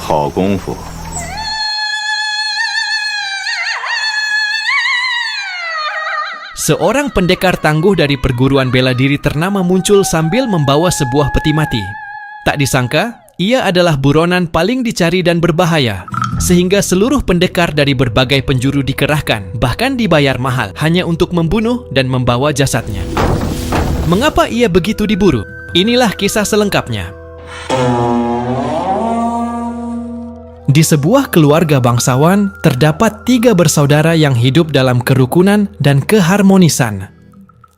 好功夫。 Seorang pendekar tangguh dari perguruan bela diri ternama muncul sambil membawa sebuah peti mati. Tak disangka, ia adalah buronan paling dicari dan berbahaya. Sehingga seluruh pendekar dari berbagai penjuru dikerahkan, bahkan dibayar mahal hanya untuk membunuh dan membawa jasadnya. Mengapa ia begitu diburu? Inilah kisah selengkapnya. Di sebuah keluarga bangsawan, terdapat 3 bersaudara yang hidup dalam kerukunan dan keharmonisan.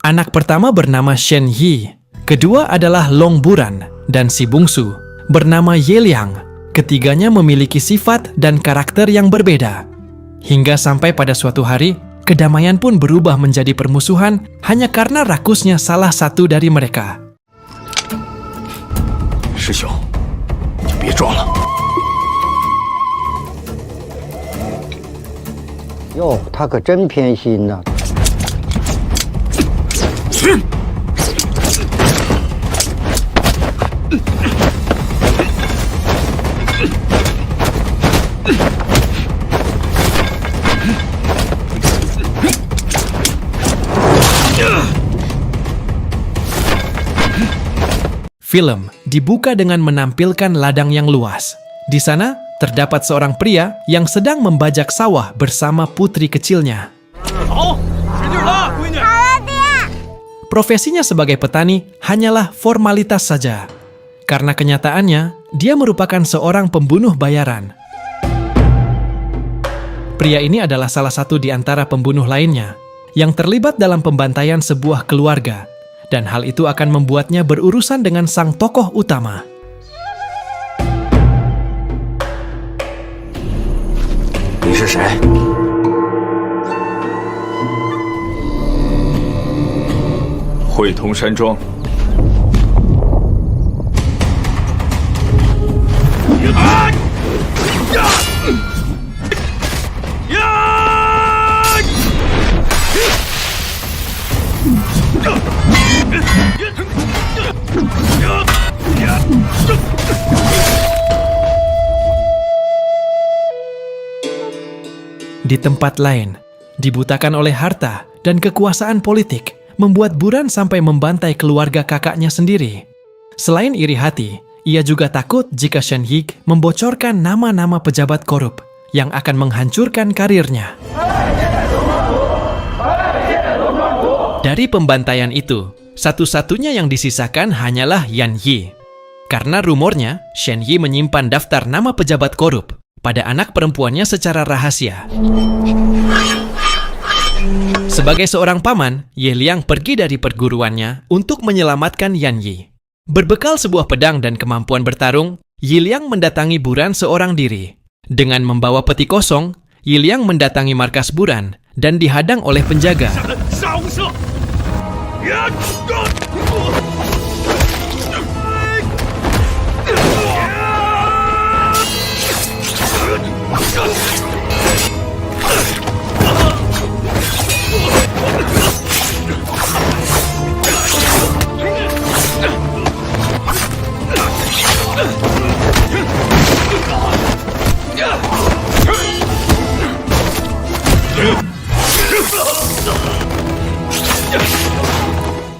Anak pertama bernama Shen Yi, kedua adalah Long Buran, dan si bungsu bernama Ye Liang. Ketiganya memiliki sifat dan karakter yang berbeda. Hingga sampai pada suatu hari, kedamaian pun berubah menjadi permusuhan hanya karena rakusnya salah satu dari mereka. 师兄，你别装了。 哟，他可真偏心呐、Film dibuka dengan menampilkan ladang yang luas. Di sana, terdapat seorang pria yang sedang membajak sawah bersama putri kecilnya. Profesinya sebagai petani hanyalah formalitas saja. Karena kenyataannya, dia merupakan seorang pembunuh bayaran. Pria ini adalah salah satu di antara pembunuh lainnya yang terlibat dalam pembantaian sebuah keluarga. Dan hal itu akan membuatnya berurusan dengan sang tokoh utama. 你是谁？汇通山庄。Di tempat lain, dibutakan oleh harta dan kekuasaan politik, membuat Buran sampai membantai keluarga kakaknya sendiri. Selain iri hati, ia juga takut jika Shen Yi membocorkan nama-nama pejabat korup yang akan menghancurkan karirnya. Dari pembantaian itu, satu-satunya yang disisakan hanyalah Yan Yi. Karena rumornya, Shen Yi menyimpan daftar nama pejabat korup pada anak perempuannya secara rahasia. Sebagai seorang paman, Ye Liang pergi dari perguruannya untuk menyelamatkan Yan Yi. Berbekal sebuah pedang dan kemampuan bertarung, Ye Liang mendatangi Buran seorang diri. Dengan membawa peti kosong, Ye Liang mendatangi markas Buran dan dihadang oleh penjaga.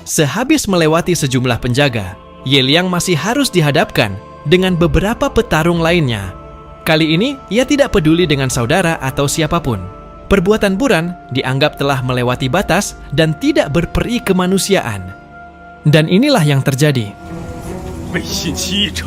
Sehabis melewati sejumlah penjaga, Ye Liang masih harus dihadapkan dengan beberapa petarung lainnya. Kali ini, ia tidak peduli dengan saudara atau siapapun. Perbuatan Buran dianggap telah melewati batas dan tidak berperi kemanusiaan. Dan inilah yang terjadi. 背信弃义者。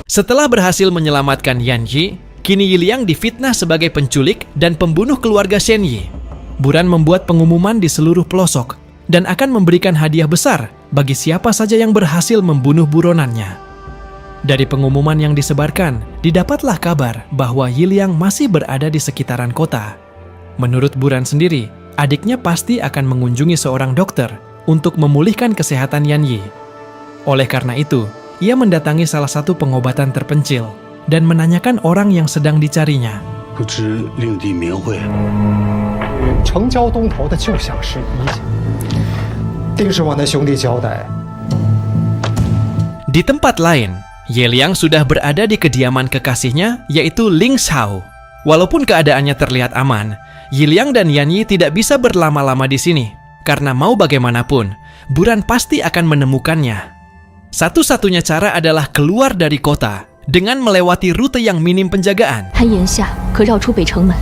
Setelah berhasil menyelamatkan Yan Yi, kini Ye Liang difitnah sebagai penculik dan pembunuh keluarga Shen Yi. Buran membuat pengumuman di seluruh pelosok dan akan memberikan hadiah besar bagi siapa saja yang berhasil membunuh buronannya. Dari pengumuman yang disebarkan, didapatlah kabar bahwa Yiliang masih berada di sekitaran kota. Menurut Buran sendiri, adiknya pasti akan mengunjungi seorang dokter untuk memulihkan kesehatan Yan Yi. Oleh karena itu, ia mendatangi salah satu pengobatan terpencil dan menanyakan orang yang sedang dicarinya. 不知令弟名讳。城郊东头的就像是一家，定是我那兄弟交代。 Di tempat lain, Yeliang sudah berada di kediaman kekasihnya, yaitu Ling Xiao. Walaupun keadaannya terlihat aman, Yiliang dan Yan Yi tidak bisa berlama-lama di sini, karena mau bagaimanapun, Buran pasti akan menemukannya. Satu-satunya cara adalah keluar dari kota dengan melewati rute yang minim penjagaan. 他眼下可绕出北城门，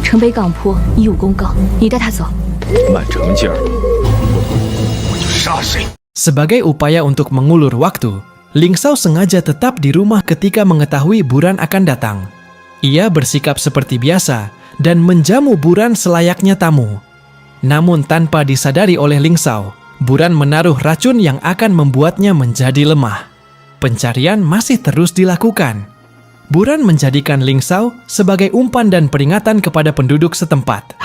城北岗坡以武功高，你带他走。慢这门劲儿，我就杀谁！ Sebagai upaya untuk mengulur waktu, Ling Xiao sengaja tetap di rumah ketika mengetahui Buran akan datang. Ia bersikap seperti biasa dan menjamu Buran selayaknya tamu. Namun tanpa disadari oleh Ling Xiao, Buran menaruh racun yang akan membuatnya menjadi lemah. Pencarian masih terus dilakukan. Buran menjadikan Ling Xiao sebagai umpan dan peringatan kepada penduduk setempat.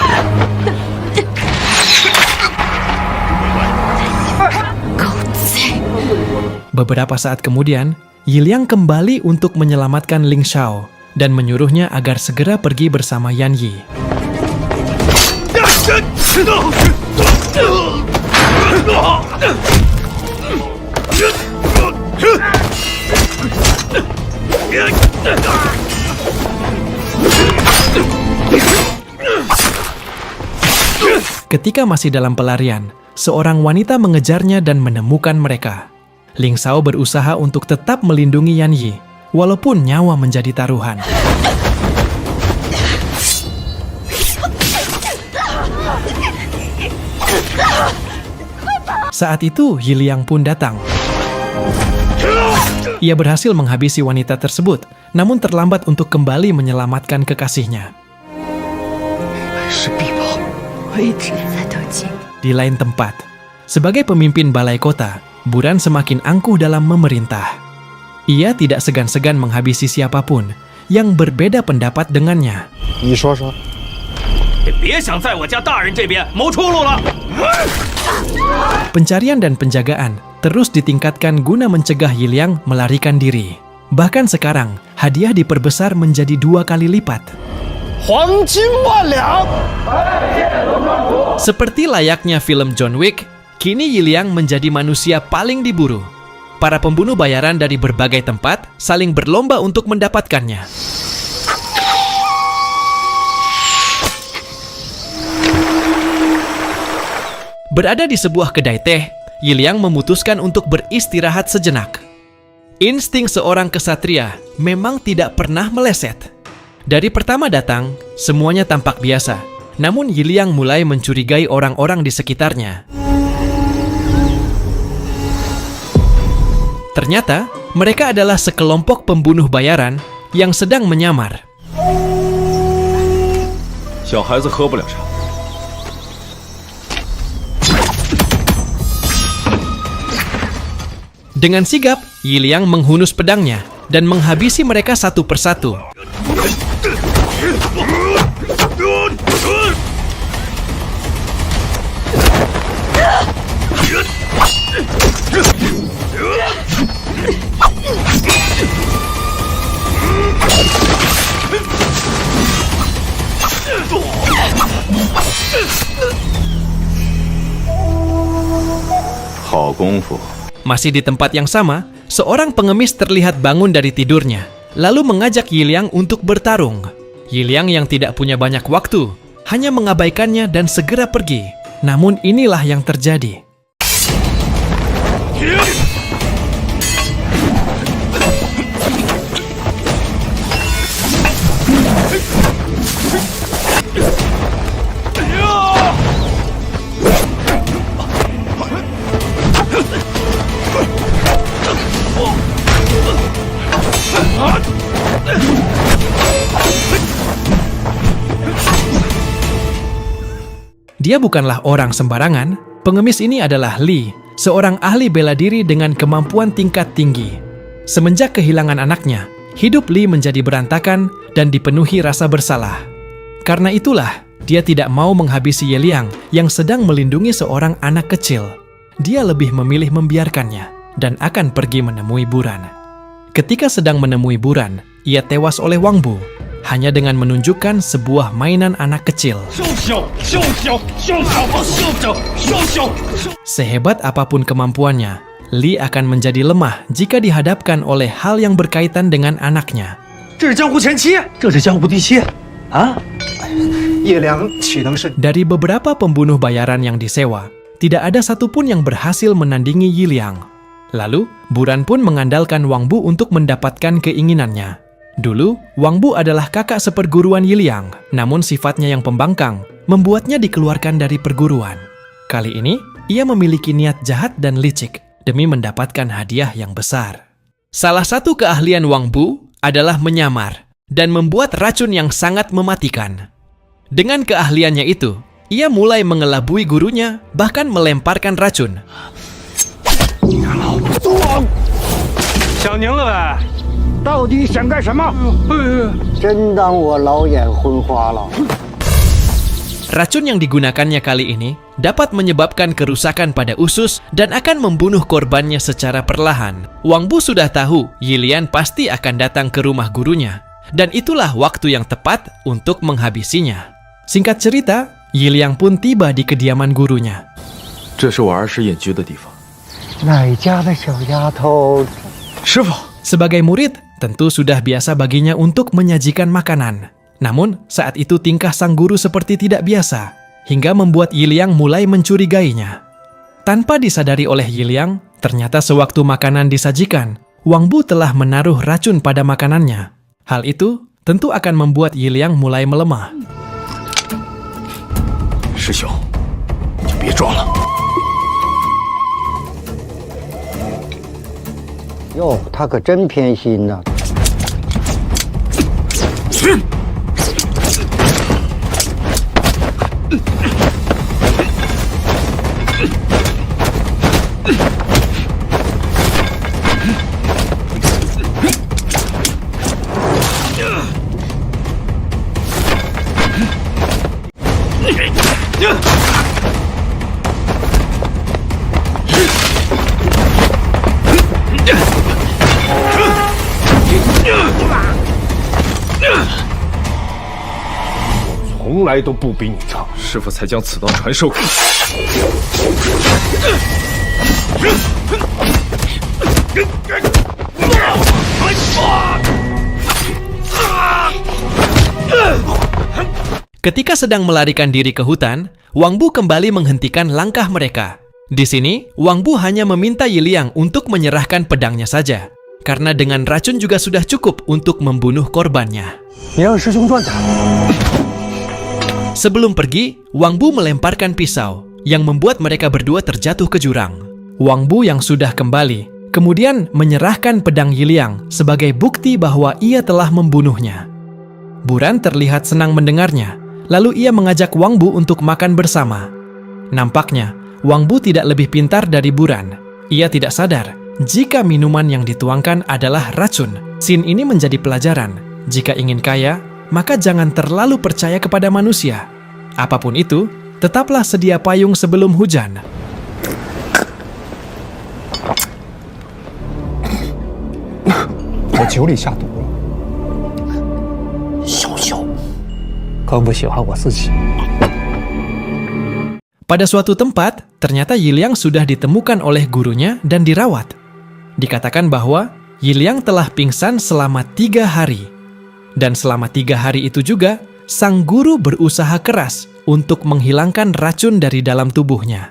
Beberapa saat kemudian, Yiliang kembali untuk menyelamatkan Ling Xiao dan menyuruhnya agar segera pergi bersama Yan Yi. Ketika masih dalam pelarian, seorang wanita mengejarnya dan menemukan mereka. Ling Xiao berusaha untuk tetap melindungi Yan Yi, walaupun nyawa menjadi taruhan. Saat itu, Yiliang pun datang. Ia berhasil menghabisi wanita tersebut, namun terlambat untuk kembali menyelamatkan kekasihnya. Di lain tempat, sebagai pemimpin balai kota, Buran semakin angkuh dalam memerintah. Ia tidak segan-segan menghabisi siapapun yang berbeda pendapat dengannya. 你说说，别想在我家大人这边谋出路了！ Pencarian dan penjagaan terus ditingkatkan guna mencegah Yiliang melarikan diri. Bahkan sekarang, hadiah diperbesar menjadi 2 kali lipat. 黄金万两。 Seperti layaknya film John Wick, kini Yiliang menjadi manusia paling diburu. Para pembunuh bayaran dari berbagai tempat saling berlomba untuk mendapatkannya. Berada di sebuah kedai teh, Yiliang memutuskan untuk beristirahat sejenak. Insting seorang kesatria memang tidak pernah meleset. Dari pertama datang, semuanya tampak biasa. Namun Yiliang mulai mencurigai orang-orang di sekitarnya. Ternyata, mereka adalah sekelompok pembunuh bayaran yang sedang menyamar. 小孩子喝不了茶。 Dengan sigap, Yiliang menghunus pedangnya dan menghabisi mereka satu persatu. Masih di tempat yang sama, seorang pengemis terlihat bangun dari tidurnya, lalu mengajak Yiliang untuk bertarung. Yiliang yang tidak punya banyak waktu, hanya mengabaikannya dan segera pergi. Namun inilah yang terjadi. Dia bukanlah orang sembarangan. Pengemis ini adalah Li, seorang ahli bela diri dengan kemampuan tingkat tinggi. Semenjak kehilangan anaknya, hidup Li menjadi berantakan dan dipenuhi rasa bersalah. Karena itulah, dia tidak mau menghabisi Ye Liang yang sedang melindungi seorang anak kecil. Dia lebih memilih membiarkannya dan akan pergi menemui Buran. Ketika sedang menemui Buran, ia tewas oleh Wang Bu hanya dengan menunjukkan sebuah mainan anak kecil. Sehebat apapun kemampuannya, Li akan menjadi lemah jika dihadapkan oleh hal yang berkaitan dengan anaknya. 这是江湖前妻，这是江湖第七啊！ 叶良岂能是 Dari beberapa pembunuh bayaran yang disewa, tidak ada satupun yang berhasil menandingi Yi Liang. Lalu, Buran pun mengandalkan Wang Bu untuk mendapatkan keinginannya. Dulu, Wang Bu adalah kakak seperguruan Yi Liang, namun sifatnya yang pembangkang membuatnya dikeluarkan dari perguruan. Kali ini, ia memiliki niat jahat dan licik demi mendapatkan hadiah yang besar. Salah satu keahlian Wang Bu adalah menyamar dan membuat racun yang sangat mematikan. Dengan keahliannya itu, ia mulai mengelabui gurunya, bahkan melemparkan racun. 想您了呗？到底想干什么？真当我老眼昏花了。 Racun yang digunakannya kali ini dapat menyebabkan kerusakan pada usus dan akan membunuh korbannya secara perlahan. Wang Bu sudah tahu Yi Lian pasti akan datang ke rumah gurunya, dan itulah waktu yang tepat untuk menghabisinya. Singkat cerita, Yi Liang pun tiba di kediaman gurunya. 这是我儿时隐居的地方。哪家的小丫头？ 师傅， Sebagai murid, tentu sudah biasa baginya untuk menyajikan makanan. Namun, saat itu tingkah sang guru seperti tidak biasa, hingga membuat Yi Liang mulai mencurigainya. Tanpa disadari oleh Yi Liang, ternyata sewaktu makanan disajikan, Wang Bu telah menaruh racun pada makanannya. Hal itu tentu akan membuat Yi Liang mulai melemah. 师兄，你就别装了。哟，他可真偏心呐、 从来都不比你差。师傅才将此道传授给我。 Ketika sedang melarikan diri ke hutan, Wang Bu kembali menghentikan langkah mereka. Di sini, Wang Bu hanya meminta Yi Liang untuk menyerahkan pedangnya saja, karena dengan racun juga sudah cukup untuk membunuh korbannya. 你让师兄转他。 Sebelum pergi, Wang Bu melemparkan pisau, yang membuat mereka berdua terjatuh ke jurang. Wang Bu yang sudah kembali, kemudian menyerahkan pedang Yi Liang sebagai bukti bahwa ia telah membunuhnya. Buran terlihat senang mendengarnya, lalu ia mengajak Wang Bu untuk makan bersama. Nampaknya, Wang Bu tidak lebih pintar dari Buran. Ia tidak sadar jika minuman yang dituangkan adalah racun. Scene ini menjadi pelajaran. Jika ingin kaya, maka jangan terlalu percaya kepada manusia. Apapun itu, tetaplah sedia payung sebelum hujan. 我酒里下毒了。小小，可不喜欢我自己。 Pada suatu tempat, ternyata Yi Liang sudah ditemukan oleh gurunya dan dirawat. Dikatakan bahwa Yi Liang telah pingsan selama 3 hari. Dan selama 3 hari itu juga, sang guru berusaha keras untuk menghilangkan racun dari dalam tubuhnya.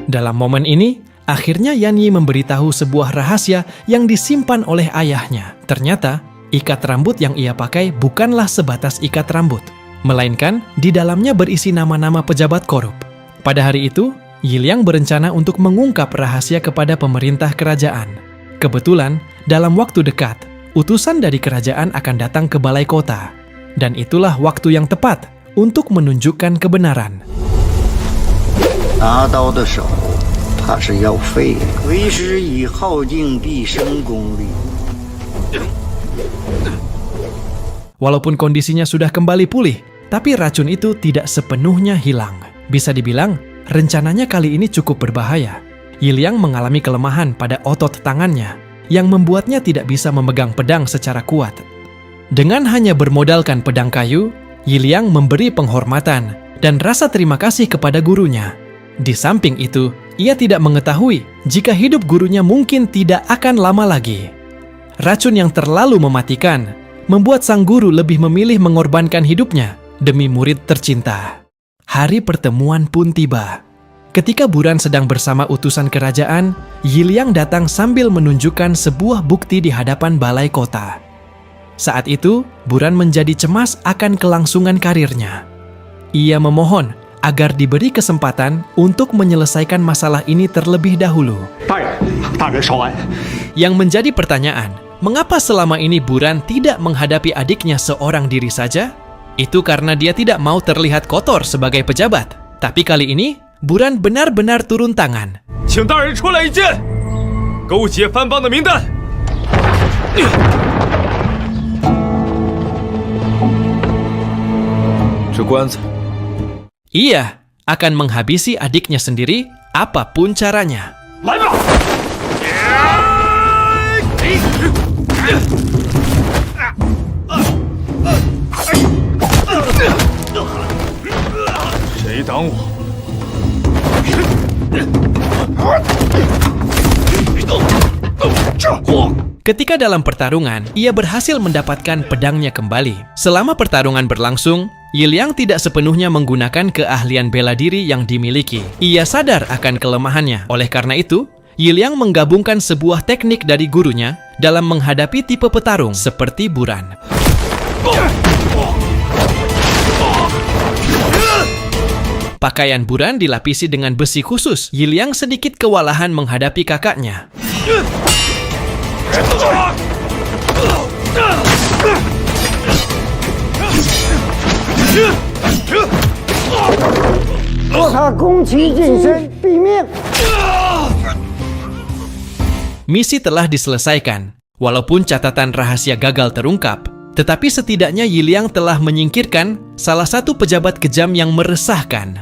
Dalam momen ini, akhirnya Yan Yi memberitahu sebuah rahasia yang disimpan oleh ayahnya. Ternyata, ikat rambut yang ia pakai bukanlah sebatas ikat rambut, melainkan di dalamnya berisi nama-nama pejabat korup. Pada hari itu, Yi Liang berencana untuk mengungkap rahasia kepada pemerintah kerajaan. Kebetulan, dalam waktu dekat, utusan dari kerajaan akan datang ke balai kota. Dan itulah waktu yang tepat untuk menunjukkan kebenaran. 拿刀的手，他是要废的。为师已耗尽毕生功力。 Walaupun kondisinya sudah kembali pulih, tapi racun itu tidak sepenuhnya hilang. Bisa dibilang, rencananya kali ini cukup berbahaya. Yiliang mengalami kelemahan pada otot tangannya, yang membuatnya tidak bisa memegang pedang secara kuat. Dengan hanya bermodalkan pedang kayu, Yiliang memberi penghormatan dan rasa terima kasih kepada gurunya. Di samping itu, ia tidak mengetahui jika hidup gurunya mungkin tidak akan lama lagi. Racun yang terlalu mematikan membuat sang guru lebih memilih mengorbankan hidupnya demi murid tercinta. Hari pertemuan pun tiba. Ketika Buran sedang bersama utusan kerajaan, Yiliang datang sambil menunjukkan sebuah bukti di hadapan balai kota. Saat itu, Buran menjadi cemas akan kelangsungan karirnya. Ia memohon agar diberi kesempatan untuk menyelesaikan masalah ini terlebih dahulu. 大人稍安。 Yang menjadi pertanyaan, mengapa selama ini Buran tidak menghadapi adiknya seorang diri saja? Itu karena dia tidak mau terlihat kotor sebagai pejabat. Tapi kali ini, Buran benar-benar turun tangan. 请大人出来一见，勾结藩邦的名单。这棺材 Ia akan menghabisi adiknya sendiri apapun caranya. 来吧！谁挡我？ Ketika dalam pertarungan, ia berhasil mendapatkan pedangnya kembali. Selama pertarungan berlangsung, Yiliang tidak sepenuhnya menggunakan keahlian bela diri yang dimiliki. Ia sadar akan kelemahannya. Oleh karena itu, Yiliang menggabungkan sebuah teknik dari gurunya dalam menghadapi tipe petarung seperti Buran. Pakaian Buran dilapisi dengan besi khusus. Yiliang sedikit kewalahan menghadapi kakaknya. Misi telah diselesaikan. Walaupun catatan rahasia gagal terungkap, tetapi setidaknya Yiliang telah menyingkirkan salah satu pejabat kejam yang meresahkan.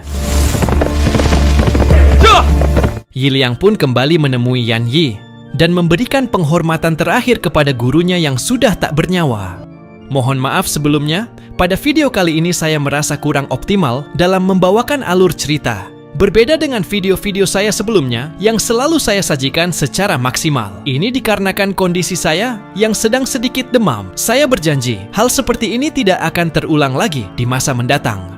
Yiliang pun kembali menemui Yan Yi dan memberikan penghormatan terakhir kepada gurunya yang sudah tak bernyawa. Mohon maaf sebelumnya, pada video kali ini saya merasa kurang optimal dalam membawakan alur cerita. Berbeda dengan video-video saya sebelumnya yang selalu saya sajikan secara maksimal. Ini dikarenakan kondisi saya yang sedang sedikit demam. Saya berjanji, hal seperti ini tidak akan terulang lagi di masa mendatang.